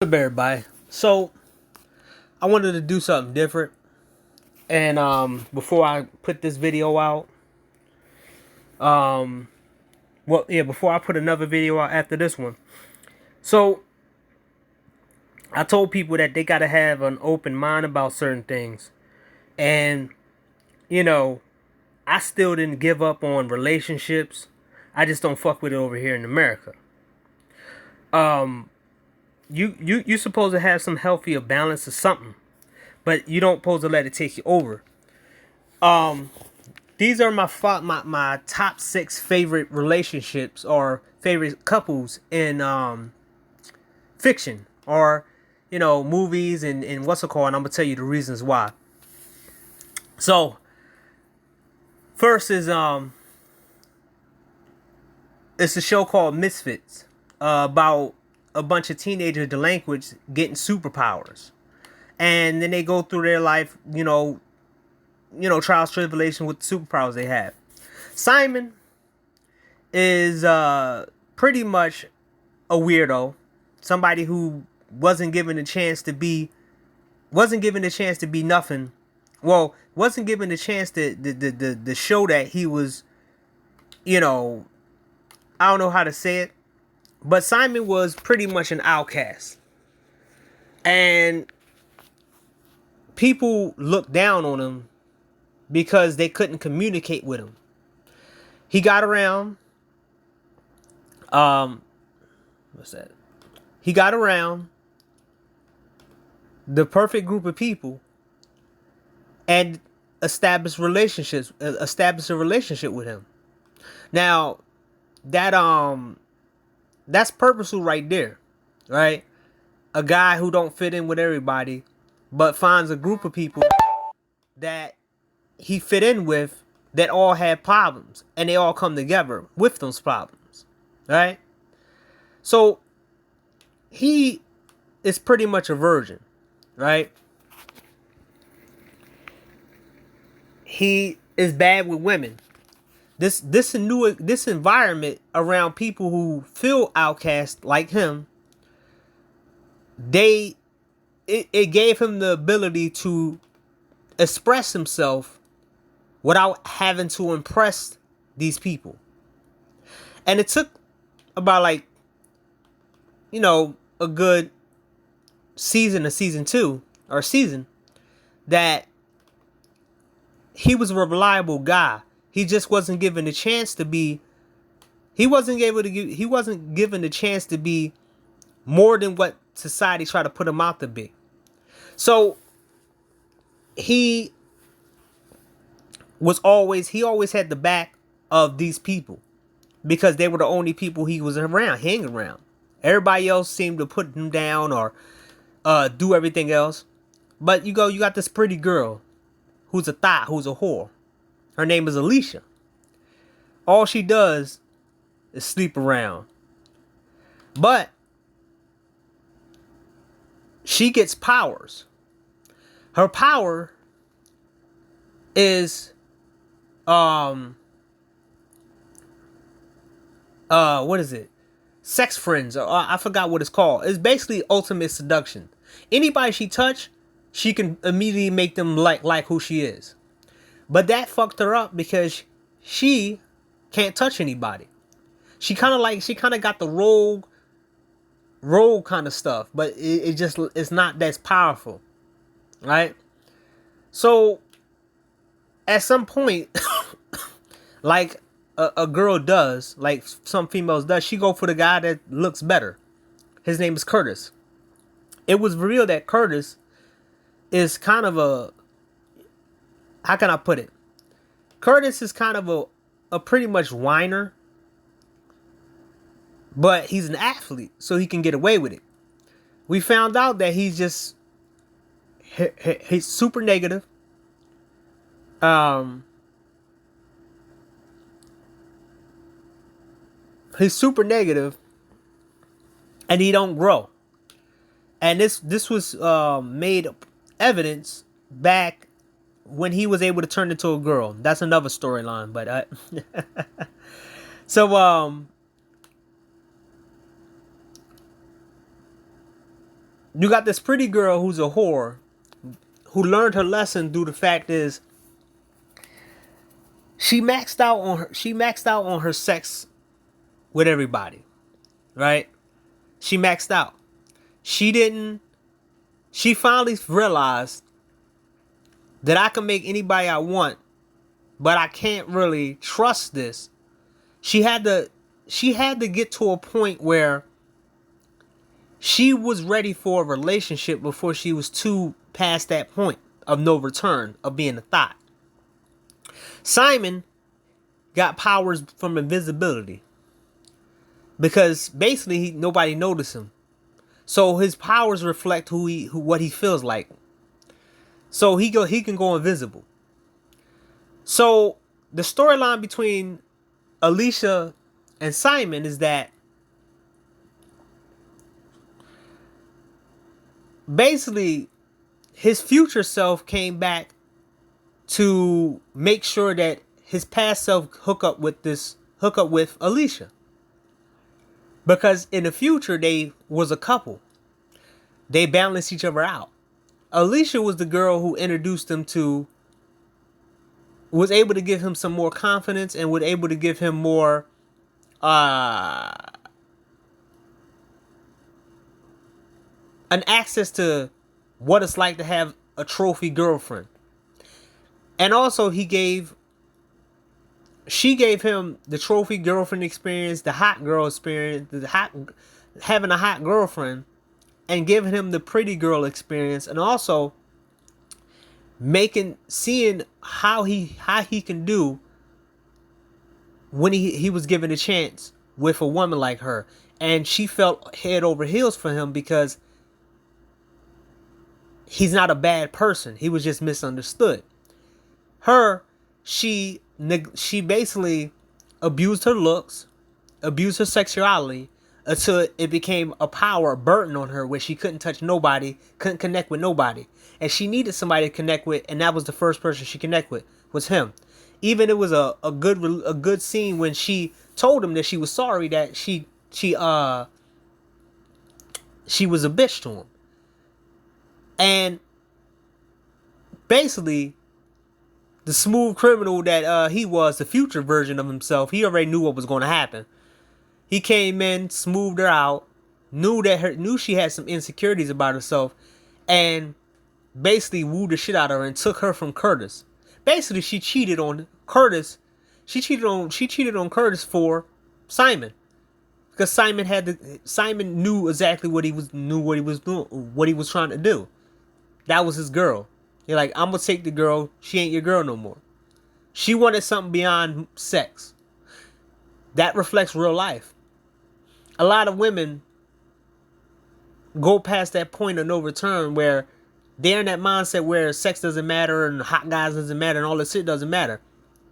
Up, everybody. So I wanted to do something different, and before I put this video out, um, before I put another video out after this one. So I told people that they gotta have an open mind about certain things, and you know, I still didn't give up on relationships. I just don't fuck with it over here in America. Um, you supposed to have some healthier balance or something, but you don't supposed to let it take you over. Um, These are my top six favorite relationships or favorite couples in fiction or movies and what's it called. And I'm gonna tell you the reasons why. So first is it's a show called Misfits, about a bunch of teenager delinquents getting superpowers, and then they go through their life, trials, tribulation with the superpowers they have. Simon is pretty much a weirdo, somebody who wasn't given a chance to be nothing. Well, wasn't given a chance to show that he was, I don't know how to say it, but Simon was pretty much an outcast, and people looked down on him because they couldn't communicate with him. He got around. What's that? He got around the perfect group of people and established relationships. Established a relationship with him. Now, that's purposeful right there, right? A guy who don't fit in with everybody, but finds a group of people that he fit in with that all had problems, and they all come together with those problems, right? So he is pretty much a virgin, right? He is bad with women. This environment around people who feel outcast like him, it gave him the ability to express himself without having to impress these people. And it took about a good season that he was a reliable guy. He just wasn't given a chance to be. He wasn't given the chance to be more than what society tried to put him out to be. So he always had the back of these people because they were the only people he was hanging around. Everybody else seemed to put him down or do everything else. But you got this pretty girl who's a thought, who's a whore. Her name is Alicia. All she does is sleep around. But she gets powers. Her power is what is it? Sex friends. I forgot what it's called. It's basically ultimate seduction. Anybody she touch, she can immediately make them like who she is. But that fucked her up because she can't touch anybody. She kind of got the rogue kind of stuff, but it's not that powerful, right? So at some point, like a girl does, like some females does, she go for the guy that looks better. His name is Curtis. It was revealed that Curtis is kind of how can I put it? Curtis is kind of a pretty much whiner, but he's an athlete, so he can get away with it. We found out that he's super negative. He's super negative, and he don't grow. And this was made evidence back when he was able to turn into a girl. That's another storyline, but so. You got this pretty girl who's a whore who learned her lesson through the fact is she maxed out on her sex with everybody, right? She maxed out. She didn't she finally realized that I can make anybody I want, but I can't really trust this. She had to get to a point where she was ready for a relationship before she was too past that point of no return, of being a thought. Simon got powers from invisibility because basically nobody noticed him. So his powers reflect what he feels like. So he can go invisible. So the storyline between Alicia and Simon is that basically his future self came back to make sure that his past self hook up with Alicia. Because in the future they was a couple. They balanced each other out. Alicia was the girl who introduced him to, was able to give him some more confidence and was able to give him more an access to what it's like to have a trophy girlfriend. And also she gave him the trophy girlfriend experience, the hot girl experience, having a hot girlfriend, and giving him the pretty girl experience, and also seeing how he can do when he was given a chance with a woman like her. And she felt head over heels for him because he's not a bad person. He was just misunderstood. She basically abused her looks, abused her sexuality, until it became a burden on her where she couldn't touch nobody, couldn't connect with nobody. And she needed somebody to connect with, and that was the first person she connected with, was him. Even it was a good scene when she told him that she was sorry that she was a bitch to him. And basically, the smooth criminal that he was, the future version of himself, he already knew what was going to happen. He came in, smoothed her out, knew she had some insecurities about herself, and basically wooed the shit out of her and took her from Curtis. Basically, she cheated on Curtis. She cheated on Curtis for Simon, because Simon knew exactly what he was doing, what he was trying to do. That was his girl. You're like, I'm gonna take the girl. She ain't your girl no more. She wanted something beyond sex. That reflects real life. A lot of women go past that point of no return where they're in that mindset where sex doesn't matter and hot guys doesn't matter and all this shit doesn't matter.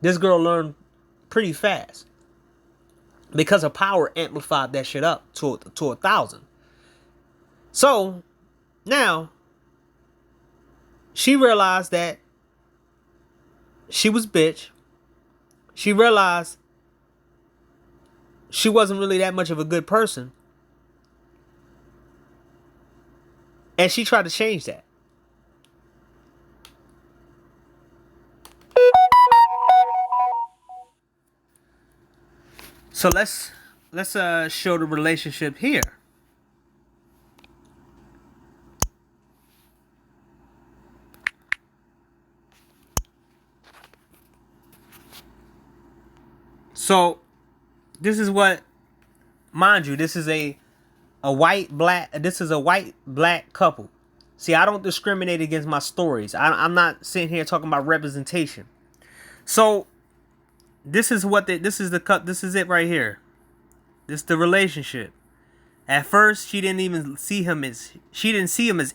This girl learned pretty fast because her power amplified that shit up to 1,000. So now she realized that she was bitch. She realized she wasn't really that much of a good person. And she tried to change that. So let's show the relationship here. So this is what, mind you, this is a white black couple. See, I don't discriminate against my stories. I'm not sitting here talking about representation. So this is it right here. This is the relationship. At first, she didn't see him as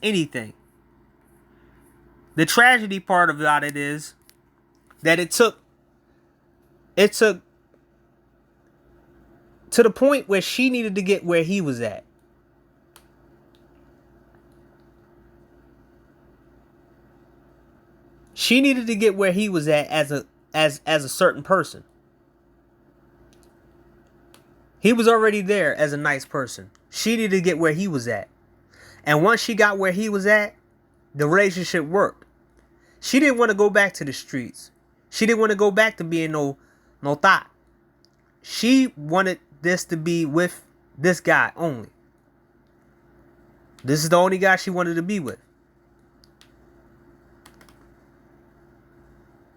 anything. The tragedy part about it is that it took to the point where she needed to get where he was at. She needed to get where he was at as a certain person. He was already there as a nice person. She needed to get where he was at. And once she got where he was at, the relationship worked. She didn't want to go back to the streets. She didn't want to go back to being no thought. She wanted this to be with this guy only. This is the only guy she wanted to be with.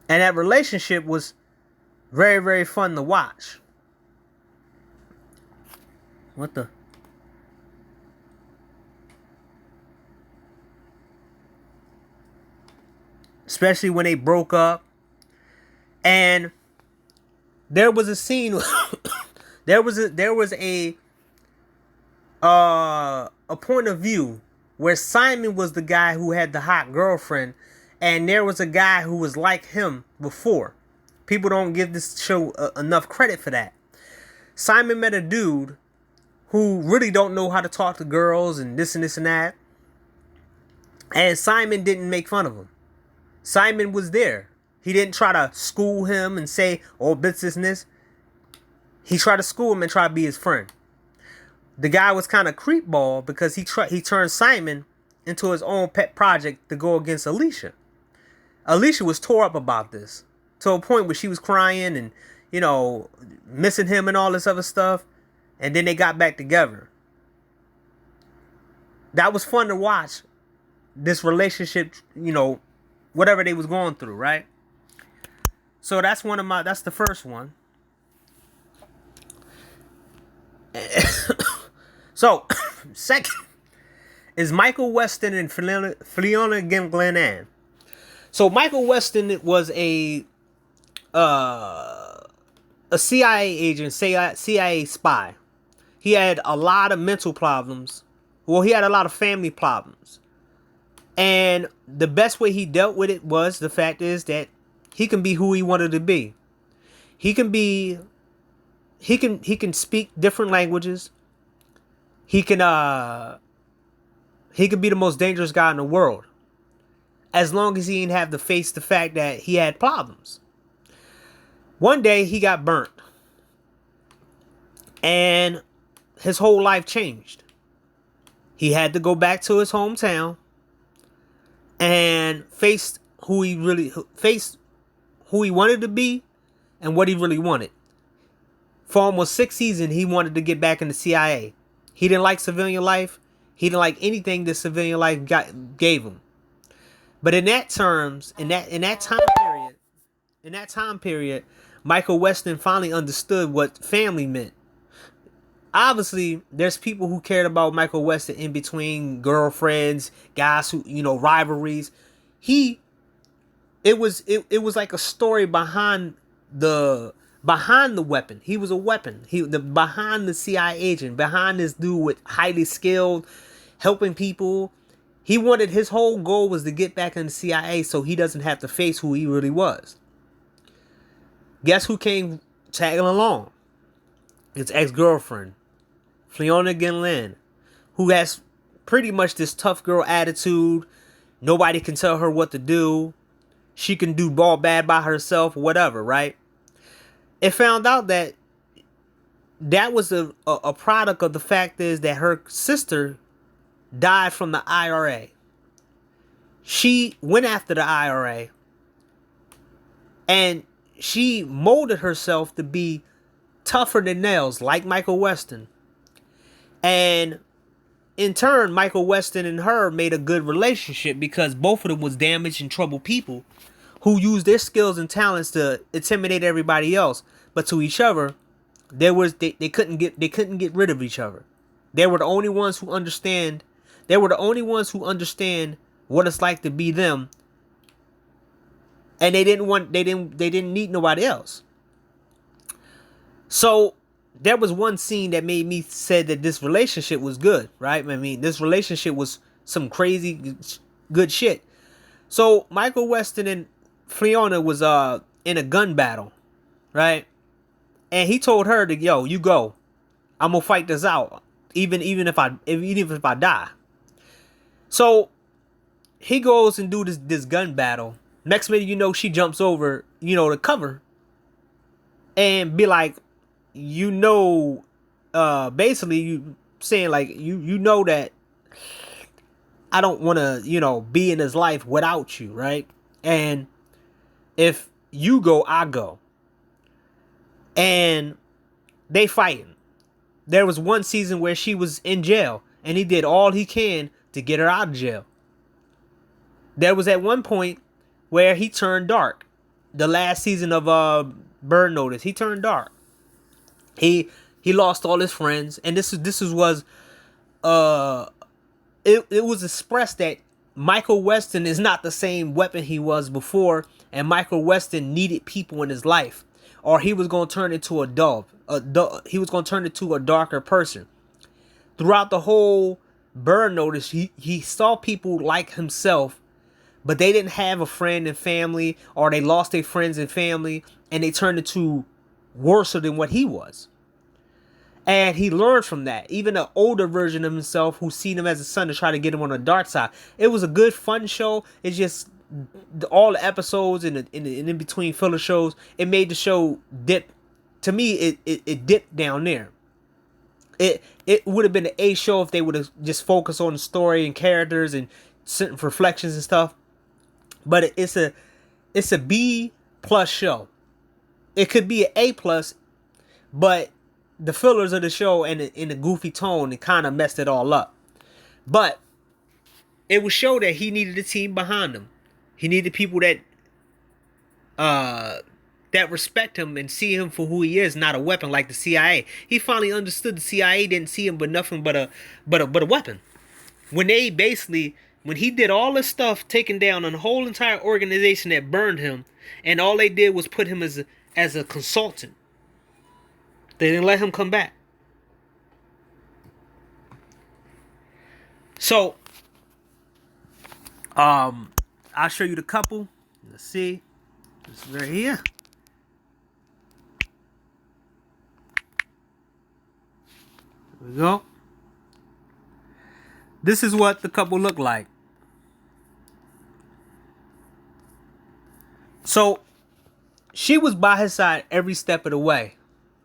And that relationship was very, very fun to watch. What the? Especially when they broke up. And there was a scene there was a point of view where Simon was the guy who had the hot girlfriend, and there was a guy who was like him before. People don't give this show enough credit for that. Simon met a dude who really don't know how to talk to girls and this and this and that. And Simon didn't make fun of him. Simon was there. He didn't try to school him and say, oh, this and this. He tried to school him and try to be his friend. The guy was kind of creepball because he turned Simon into his own pet project to go against Alicia. Alicia was tore up about this to a point where she was crying and, missing him and all this other stuff. And then they got back together. That was fun to watch. This relationship, whatever they was going through, right? So that's that's the first one. So, second is Michael Weston and Fiona Glenann. So Michael Weston was a CIA agent, CIA spy. He had a lot of mental problems. Well, he had a lot of family problems. And the best way he dealt with it was the fact is that he can be who he wanted to be. He can speak different languages. He can be the most dangerous guy in the world. As long as he didn't have to face the fact that he had problems. One day he got burnt. And his whole life changed. He had to go back to his hometown and face who he wanted to be and what he really wanted. For almost 6 seasons, he wanted to get back in the CIA. He didn't like civilian life. He didn't like anything that civilian life gave him. But in that time period, Michael Weston finally understood what family meant. Obviously, there's people who cared about Michael Weston in between, girlfriends, guys who, rivalries. It was like a story behind the weapon. He was a weapon. Behind the CIA agent, behind this dude with highly skilled, helping people. He wanted, his whole goal was to get back in the CIA so he doesn't have to face who he really was. Guess who came tagging along? His ex-girlfriend, Fiona Glenann, who has pretty much this tough girl attitude. Nobody can tell her what to do. She can do all bad by herself, whatever, right? It found out that was a product of the fact is that her sister died from the IRA. She went after the IRA and she molded herself to be tougher than nails, like Michael Weston. And in turn, Michael Weston and her made a good relationship because both of them was damaged and troubled people who used their skills and talents to intimidate everybody else. But to each other, they couldn't get rid of each other. They were the only ones who understand. They were the only ones who understand what it's like to be them. And they didn't need nobody else. So there was one scene that made me say that this relationship was good, right? I mean, this relationship was some crazy good shit. So Michael Weston and Fiona was in a gun battle, right? And he told her to, yo, you go. I'm gonna fight this out, even if I die. So he goes and do this gun battle. Next minute, she jumps over, to cover, and be like, basically you saying like you know that I don't want to, be in his life without you, right? And if you go, I go. And they fighting. There was one season where she was in jail, and he did all he can to get her out of jail. There was at one point where he turned dark. The last season of Burn Notice, he turned dark. He lost all his friends, and this was it was expressed that Michael Weston is not the same weapon he was before, and Michael Weston needed people in his life, or he was going to turn into a dove. He was going to turn into a darker person. Throughout the whole Burn Notice, he saw people like himself, but they didn't have a friend and family, or they lost their friends and family, and they turned into worse than what he was. And he learned from that. Even an older version of himself who seen him as a son to try to get him on the dark side. It was a good, fun show. It's just all the episodes and in between filler shows, it made the show dip. To me, it dipped down there. It would have been an A show if they would have just focused on the story and characters and certain reflections and stuff. But it's a B plus show. It could be an A plus, but the fillers of the show and in the goofy tone, it kind of messed it all up. But it would show that he needed a team behind him. He needed people that respect him and see him for who he is, not a weapon like the CIA. He finally understood the CIA didn't see him but nothing but a weapon. When he did all this stuff, taking down a whole entire organization that burned him, and all they did was put him as a consultant. They didn't let him come back. So, I'll show you the couple. Let's see. This is right here. There we go. This is what the couple looked like. So, she was by his side every step of the way.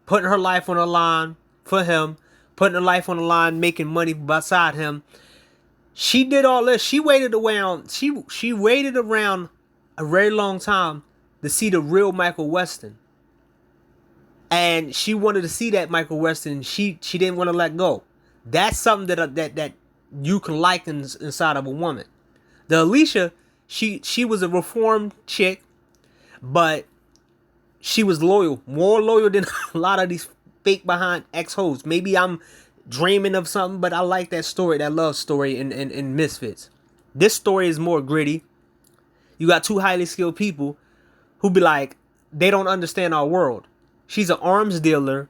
Putting her life on the line for him. Putting her life on the line, making money beside him. She did all this. She waited around. She waited around a very long time to see the real Michael Weston. And she wanted to see that Michael Weston. She didn't want to let go. That's something that you can like inside of a woman. The Alicia, she was a reformed chick, but she was loyal, more loyal than a lot of these fake behind ex-hoes. Maybe I'm dreaming of something, but I like that story, that love story in Misfits. This story is more gritty. You got two highly skilled people who be like, they don't understand our world. She's an arms dealer.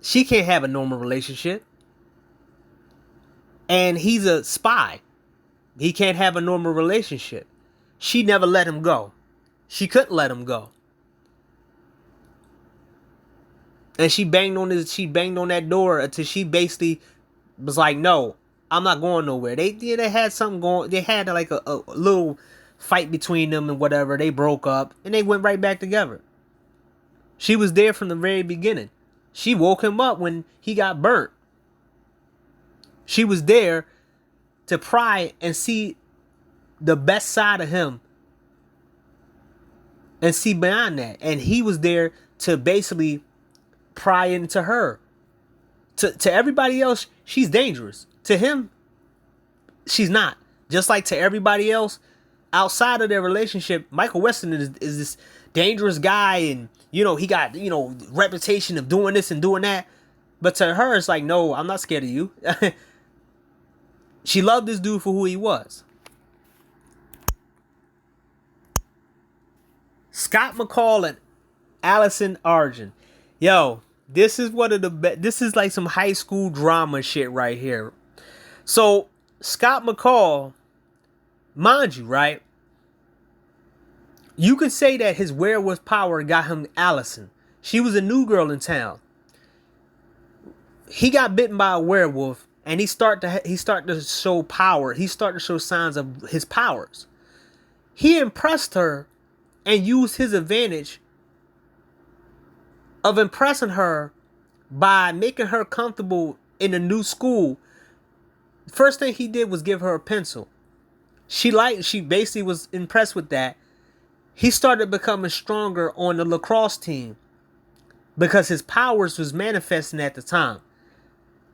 She can't have a normal relationship. And he's a spy. He can't have a normal relationship. She never let him go. She couldn't let him go. And she banged on that door until she basically was like, no, I'm not going nowhere. They had something going. They had like a little fight between them and whatever. They broke up and they went right back together. She was there from the very beginning. She woke him up when he got burnt. She was there to pry and see the best side of him and see beyond that. And he was there to basically pry into her. To everybody else, she's dangerous. To him, she's not. Just like to everybody else outside of their relationship, Michael Weston is this dangerous guy, and he got reputation of doing this and doing that. But to her, it's like, no, I'm not scared of you. She loved this dude for who he was. Scott McCall and Allison Argent. Yo, this is one of the best. This is like some high school drama shit right here. So, Scott McCall, mind you, right? You could say that his werewolf power got him Allison. She was a new girl in town. He got bitten by a werewolf, and he started to show power. He started to show signs of his powers. He impressed her and used his advantage of impressing her by making her comfortable in a new school First thing he did was give her a pencil. She basically was impressed with that. He started becoming stronger on the lacrosse team because his powers was manifesting at the time.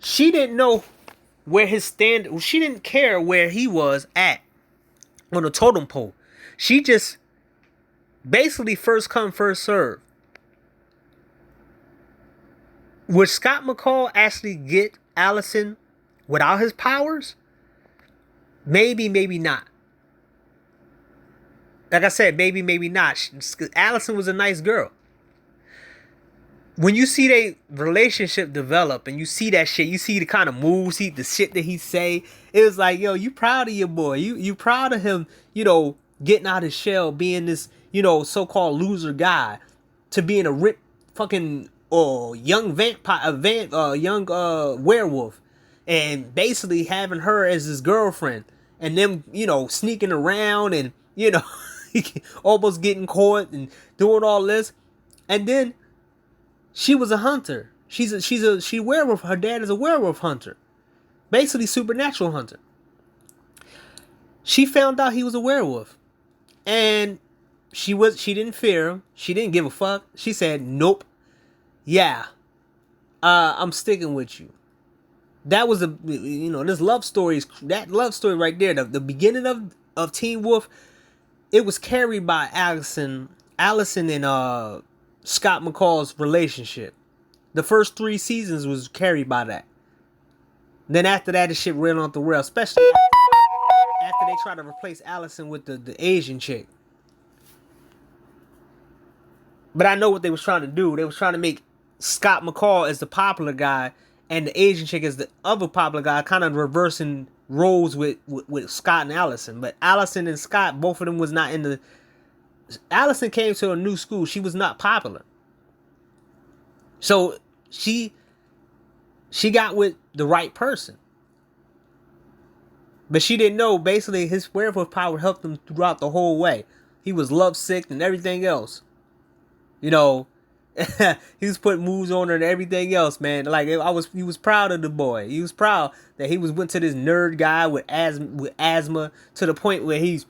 She didn't know where his stand. She didn't care where he was at on the totem pole. She just basically first come, first serve. Would Scott McCall actually get Allison without his powers? Maybe, maybe not. Like I said, maybe, maybe not. Allison was a nice girl. When you see their relationship develop and you see that shit, you see the kind of moves, the shit that he say, it was like, yo, you proud of your boy. You proud of him, getting out his shell, being this, so-called loser guy, to being a rip fucking young vampire, young werewolf, and basically having her as his girlfriend, and them, sneaking around and, almost getting caught and doing all this. And then she was a hunter. She werewolf. Her dad is a werewolf hunter, basically supernatural hunter. She found out he was a werewolf, and she didn't fear him. She didn't give a fuck. She said, "Nope, yeah, I'm sticking with you." That was this love story. That love story right there. The beginning of Teen Wolf. It was carried by Allison and Scott McCall's relationship. The first 3 seasons was carried by that. Then after that, the shit ran off the rail, especially after they tried to replace Allison with the Asian chick. But I know what they was trying to do. They was trying to make Scott McCall as the popular guy and the Asian chick as the other popular guy, kind of reversing roles with Scott and Allison. But Allison and Scott, both of them was not in the... Allison came to a new school. She was not popular. So she got with the right person. But she didn't know, basically, his werewolf power helped him throughout the whole way. He was lovesick and everything else. He was putting moves on her and everything else, man. Like, he was proud of the boy. He was proud that he went to this nerd guy with asthma to the point where he's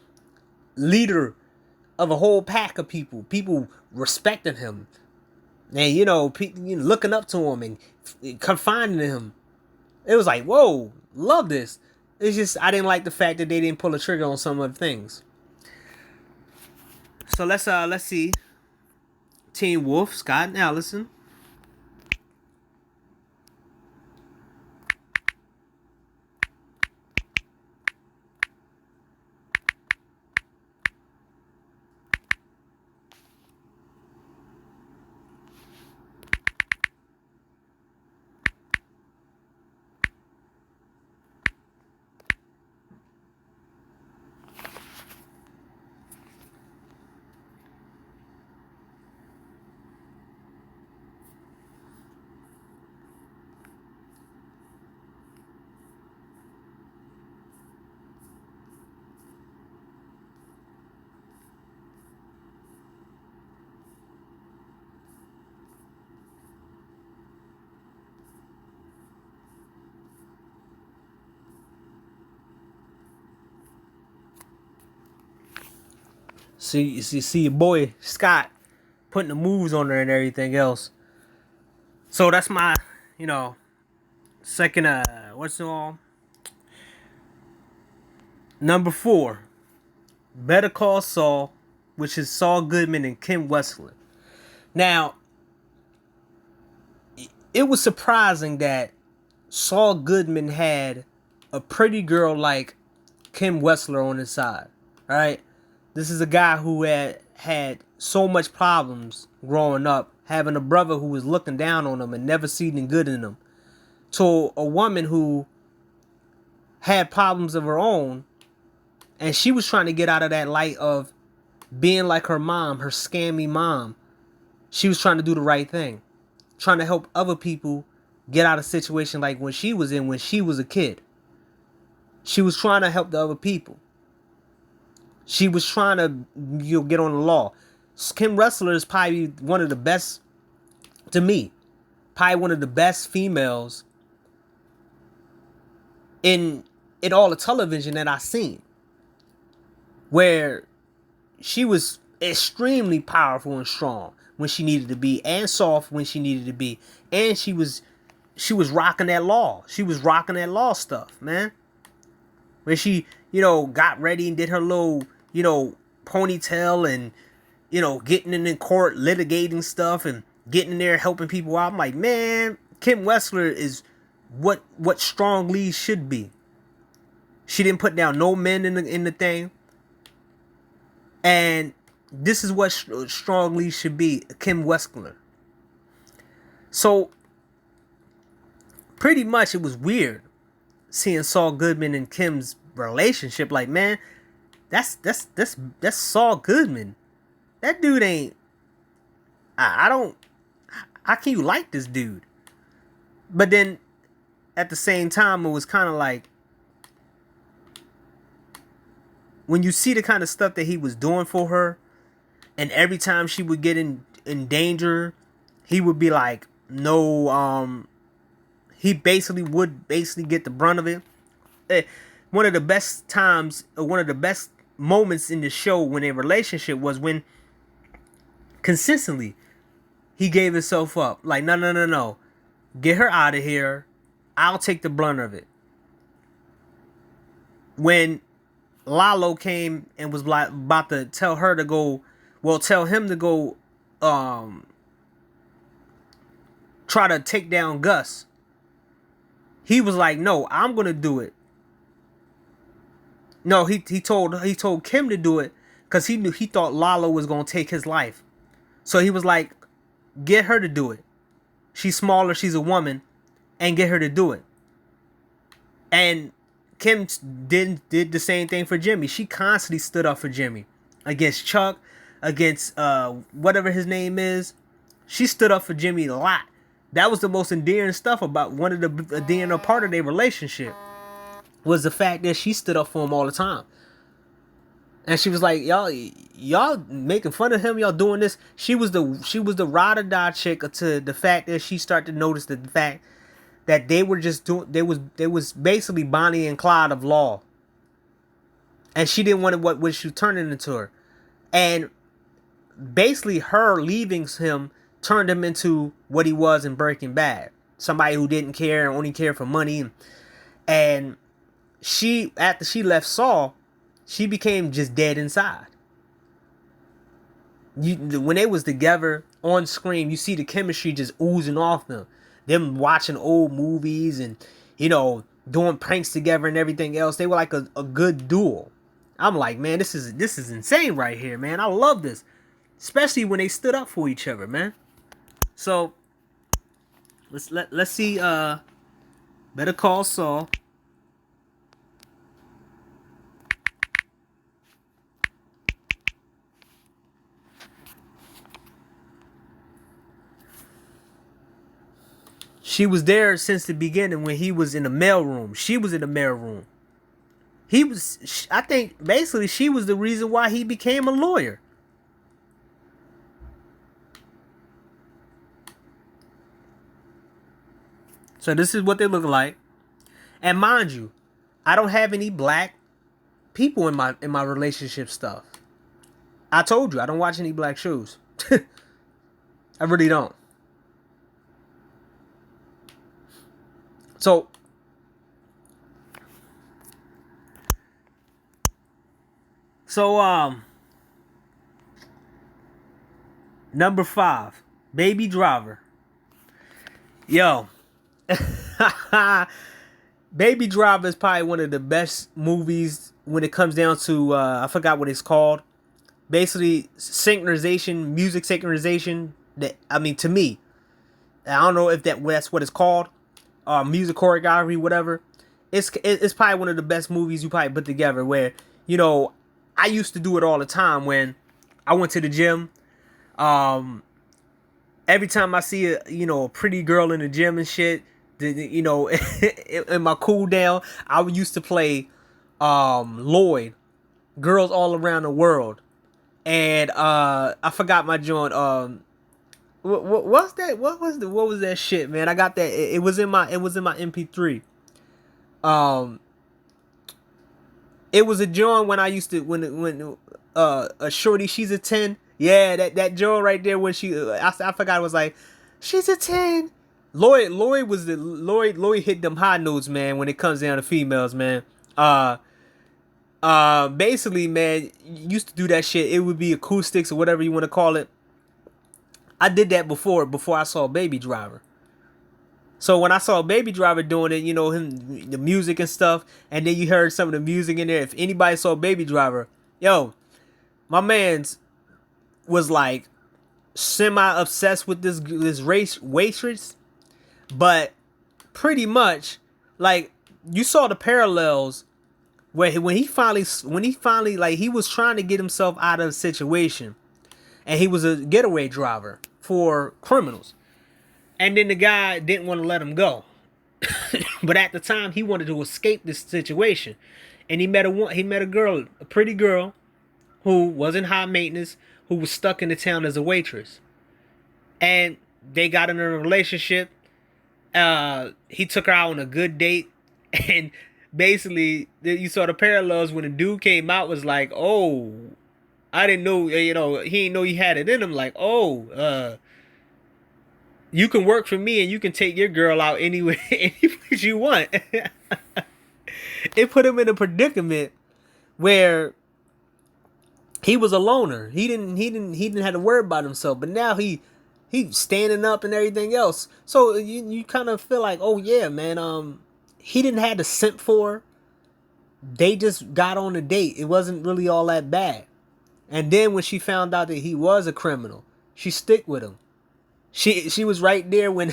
leader of a whole pack of people. People respecting him. And, looking up to him and confining him. It was like, whoa, love this. It's just, I didn't like the fact that they didn't pull the trigger on some of the things. So let's see. Teen Wolf, Scott and Allison. See your boy Scott putting the moves on her and everything else. So that's my, second, what's it all? Number 4, Better Call Saul, which is Saul Goodman and Kim Wexler. Now, it was surprising that Saul Goodman had a pretty girl like Kim Wexler on his side, right? This is a guy who had so much problems growing up, having a brother who was looking down on him and never seeing good in him, to a woman who had problems of her own, and she was trying to get out of that light of being like her mom, her scammy mom. She was trying to do the right thing, trying to help other people get out of a situation like when she was in when she was a kid. She was trying to help the other people. She was trying to get on the law. Kim Wexler is probably one of the best, to me, probably one of the best females in all the television that I seen, where she was extremely powerful and strong when she needed to be, and soft when she needed to be, and she was rocking that law. She was rocking that law stuff, man. When she, got ready and did her little, ponytail and, getting in court, litigating stuff and getting in there helping people out. I'm like, man, Kim Wexler is what Strong Lee should be. She didn't put down no men in the thing. And this is what Strong Lee should be, Kim Wexler. So pretty much it was weird seeing Saul Goodman and Kim's relationship. Like, man, that's Saul Goodman. That dude ain't. I don't. How can you like this dude? But then, at the same time, it was kind of like, when you see the kind of stuff that he was doing for her, and every time she would get in danger, he would be like, no, he would get the brunt of it. One of the best times, one of the best moments in the show when a relationship was when consistently he gave himself up. Like, no. Get her out of here. I'll take the brunt of it. When Lalo came and was like about to tell him to go try to take down Gus, he was like, no, I'm gonna do it. No, he told Kim to do it because he thought Lalo was gonna take his life. So he was like, get her to do it. She's smaller, she's a woman, and get her to do it. And Kim did the same thing for Jimmy. She constantly stood up for Jimmy against Chuck, against whatever his name is. She stood up for Jimmy a lot. That was the most endearing stuff about one of the endearing part of their relationship, was the fact that she stood up for him all the time. And she was like, y'all making fun of him, y'all doing this. She was the ride or die chick to the fact that she started to notice the fact that they were just doing, they was basically Bonnie and Clyde of law. And she didn't want what she was turning into her. And basically her leaving him turned him into what he was in Breaking Bad. Somebody who didn't care and only cared for money. And she, after she left Saul, she became just dead inside. When they was together on screen, you see the chemistry just oozing off them. Them watching old movies and, doing pranks together and everything else. They were like a good duo. I'm like, man, this is insane right here, man. I love this. Especially when they stood up for each other, man. So let's see Better Call Saul. She was there since the beginning when he was in the mailroom. She was in the mailroom. I think, basically, she was the reason why he became a lawyer. So this is what they look like. And mind you, I don't have any black people in my relationship stuff. I told you, I don't watch any black shows. I really don't. So number 5, Baby Driver. Yo. Baby Driver is probably one of the best movies when it comes down to I forgot what it's called. Basically music synchronization, to me. I don't know if that's what it's called. Music choreography, whatever. It's probably one of the best movies you probably put together, where, I used to do it all the time when I went to the gym. Every time I see a pretty girl in the gym and shit, in my cool down, I used to play Lloyd, Girls All Around the World. And I forgot my joint. What's that? What was that shit, man? I got that. It was in my MP3. Um, it was a joint when I used to when a shorty, she's a 10. Yeah, that joint right there when she I forgot, it was like, she's a 10. Lloyd hit them high notes, man, when it comes down to females, man. Basically, man, used to do that shit. It would be acoustics or whatever you want to call it. I did that before I saw Baby Driver. So when I saw Baby Driver doing it, you know, him, the music and stuff, and then you heard some of the music in there. If anybody saw Baby Driver, yo, my man's was like semi obsessed with this race waitress, but pretty much like you saw the parallels where when he finally like he was trying to get himself out of a situation, and he was a getaway driver for criminals, and then the guy didn't want to let him go. But at the time, he wanted to escape this situation, and he met a girl, a pretty girl, who wasn't high maintenance, who was stuck in the town as a waitress, and they got in a relationship. He took her out on a good date, and basically, you saw the parallels when the dude came out, was like, "Oh, I didn't know, you know, he didn't know he had it in him." Like, "Oh, you can work for me and you can take your girl out anyway, any place you want." It put him in a predicament where he was a loner. He didn't have to worry about himself. But now he's standing up and everything else. So you kind of feel like, oh yeah, man, he didn't have to simp for her. They just got on a date. It wasn't really all that bad. And then when she found out that he was a criminal, she stick with him. She was right there when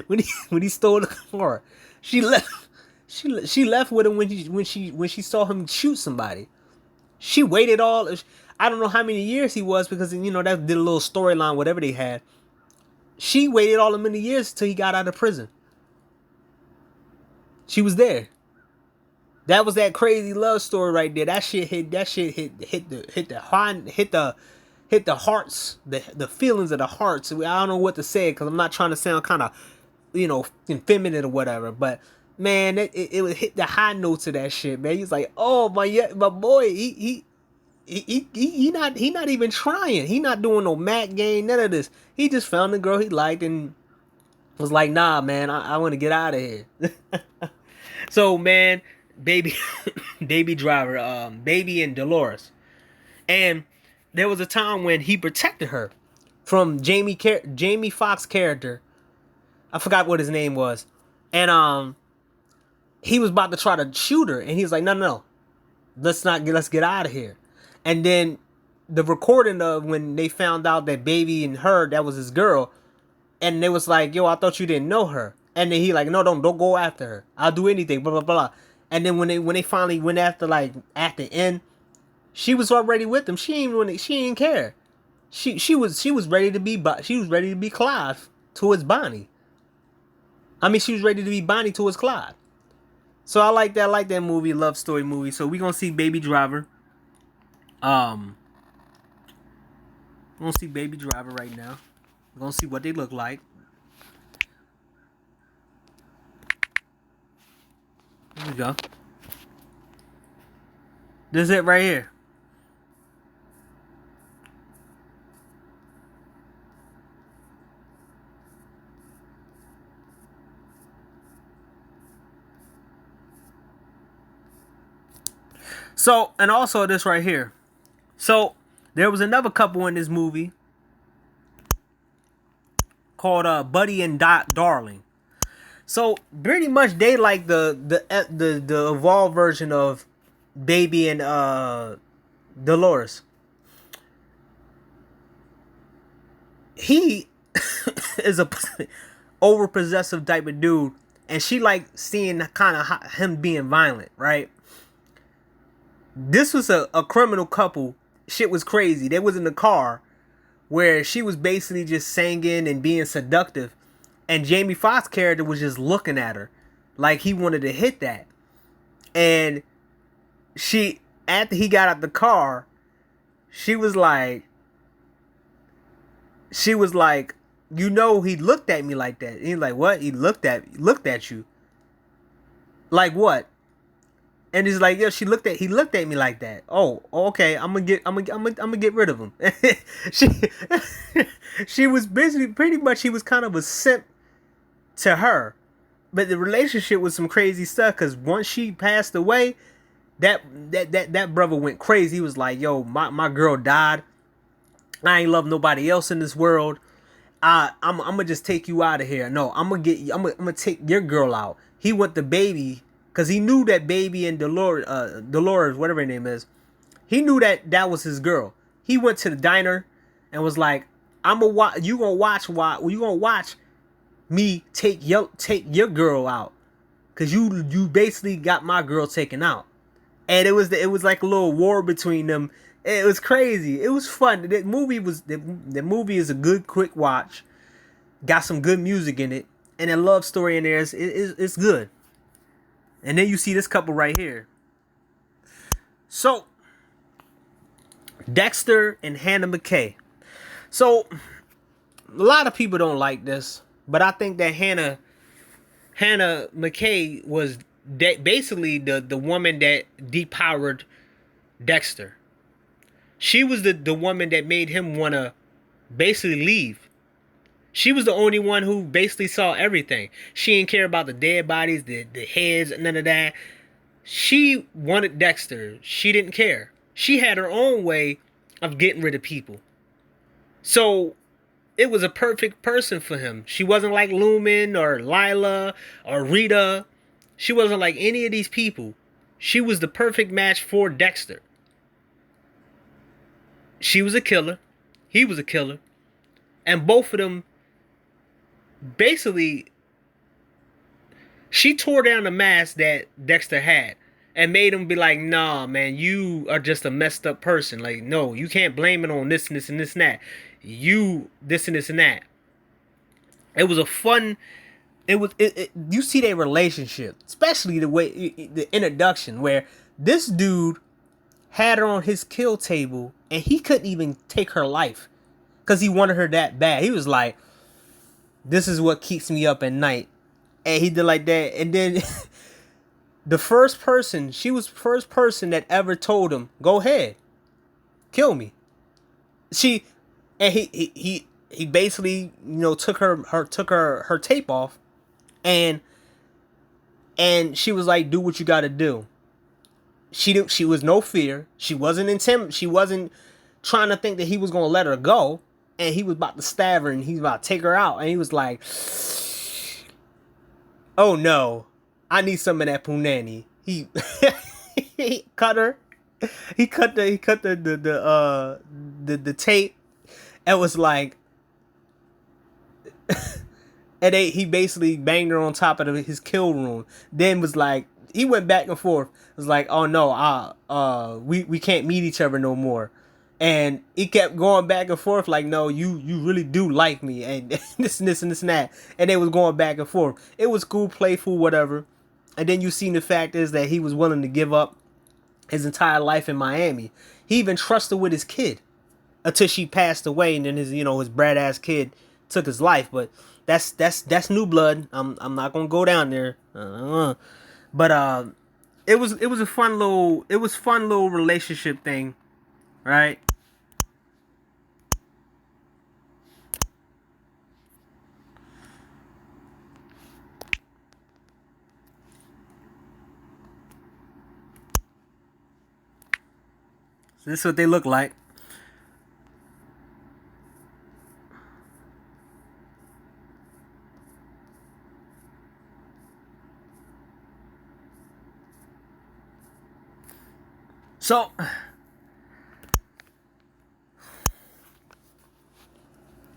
when he stole the car. She left. She left with him when she saw him shoot somebody. She waited all. I don't know how many years he was, because you know that did a little storyline, whatever they had. She waited all the many years till he got out of prison. She was there. That was that crazy love story right there. That shit hit the hearts, the feelings of the hearts. I don't know what to say, because I'm not trying to sound kind of, you know, feminine or whatever. But man, it would hit the high notes of that shit, man. He's like, oh my boy, he not even trying. He not doing no Mac game, none of this. He just found the girl he liked and was like, nah, man, I want to get out of here. So man, baby, Baby Driver, Baby and Dolores, and there was a time when he protected her from Jamie Foxx character. I forgot what his name was, and he was about to try to shoot her, and he was like, no, let's get out of here. And then the recording of when they found out that Baby and her, that was his girl, and they was like, yo, I thought you didn't know her. And then he like, no, don't go after her. I'll do anything, blah blah blah. And then when they finally went after, like at the end, she was already with him. She didn't care. She was ready to be Clive towards Bonnie. I mean, she was ready to be Bonnie towards Clive. So I like that movie, love story movie. So we gonna see Baby Driver. We're gonna see Baby Driver right now. We're gonna see what they look like. Here we go. This is it right here. So, and also this right here. So, there was another couple in this movie called Buddy and Darling. So, pretty much they like the evolved version of Baby and Dolores. He is a over possessive type of dude, and she like seeing kind of him being violent, right? This was a criminal couple. Shit was crazy. They was in the car where she was basically just singing and being seductive, and Jamie Foxx character was just looking at her like he wanted to hit that. And she, after he got out the car, she was like, you know, he looked at me like that. And he's like, what? He looked at you. Like what? And he's like, yo, he looked at me like that. Oh, okay, I'm gonna get rid of him. she, she was basically pretty much, he was kind of a simp to her, but the relationship was some crazy stuff. Cause once she passed away, that brother went crazy. He was like, yo, my girl died. I ain't love nobody else in this world. I'm gonna just take you out of here. No, I'm gonna take your girl out. He went to Baby, because he knew that Baby and Dolores, whatever her name is, he knew that was his girl. He went to the diner and was like, you gonna watch me take your girl out, cause you basically got my girl taken out. And it was like a little war between them. It was crazy. It was fun. The movie is a good quick watch. Got some good music in it, and a love story in there. It's good. And then you see this couple right here. So Dexter and Hannah McKay. So a lot of people don't like this, but I think that Hannah McKay was basically the woman that depowered Dexter. She was the woman that made him want to basically leave. She was the only one who basically saw everything. She didn't care about the dead bodies, the heads, none of that. She wanted Dexter. She didn't care. She had her own way of getting rid of people. So it was a perfect person for him. She wasn't like Lumen or Lila or Rita. She wasn't like any of these people. She was the perfect match for Dexter. She was a killer. He was a killer. And both of them, basically, she tore down the mask that Dexter had and made him be like, nah, man, you are just a messed up person. Like, no, you can't blame it on this and this and this and that. You, this and this and that. It was a fun... you see their relationship, especially the way, the introduction, where this dude had her on his kill table and he couldn't even take her life because he wanted her that bad. He was like, this is what keeps me up at night. And he did like that. And then she was the first person that ever told him, go ahead, kill me. He basically, took her tape off, and she was like, do what you got to do. She was no fear. She wasn't She wasn't trying to think that he was going to let her go, and he was about to stab her and he was about to take her out, and he was like, oh no, I need some of that punani. He he cut her. He cut the tape, and was like, and he basically banged her on top of his kill room. Then was like, he went back and forth. It was like, oh no, we can't meet each other no more. And he kept going back and forth like, no, you really do like me, and this and this and this and that. And they was going back and forth. It was cool, playful, whatever. And then you seen the fact is that he was willing to give up his entire life in Miami. He even trusted with his kid until she passed away, and then his brat ass kid took his life. But that's New Blood. I'm not gonna go down there. But it was a fun little relationship thing, right? So this is what they look like. So,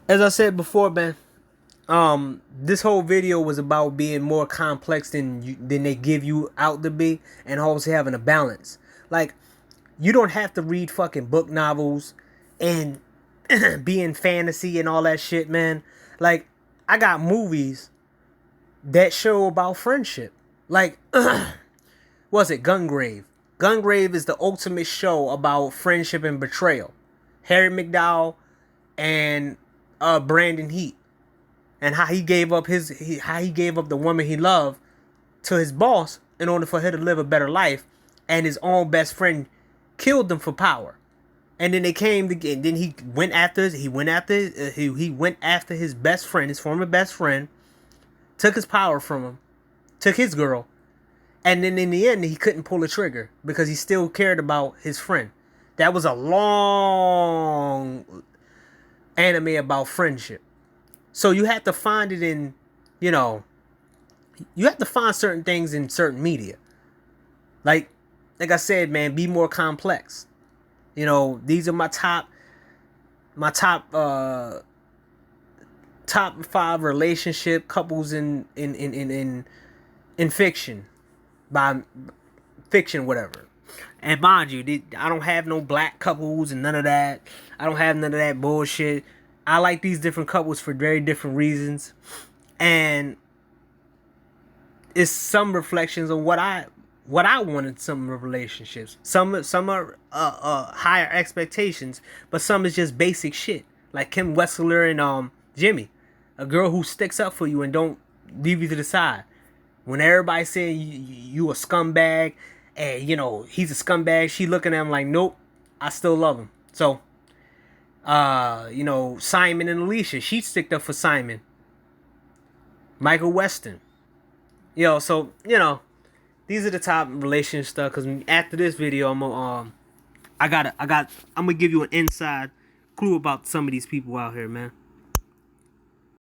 as I said before, man, this whole video was about being more complex than they give you out to be, and always having a balance. Like, you don't have to read fucking book novels and be in fantasy and all that shit, man. Like, I got movies that show about friendship. Like, what's it, Gungrave? Gungrave is the ultimate show about friendship and betrayal. Harry McDowell and Brandon Heat, and how he gave up the woman he loved to his boss in order for her to live a better life, and his own best friend killed them for power. And then they came to, and then he went after his best friend, his former best friend, took his power from him, took his girl, and then in the end he couldn't pull the trigger because he still cared about his friend. That was a long anime about friendship. So you have to find it in, you have to find certain things in certain media. Like I said, man, be more complex. These are my top top 5 relationship couples in fiction, by fiction, whatever. And mind you, I don't have no black couples and none of that. I don't have none of that bullshit. I like these different couples for very different reasons, and it's some reflections on what I wanted some relationships. Some are higher expectations, but some is just basic shit. Like Kim Wessler and Jimmy, a girl who sticks up for you and don't leave you to the side. When everybody's saying you a scumbag, and he's a scumbag, she looking at him like, nope, I still love him. So, Simon and Alicia, she sticked up for Simon. Michael Weston. So these are the top relationship stuff. Cause after this video, I'm gonna give you an inside clue about some of these people out here, man.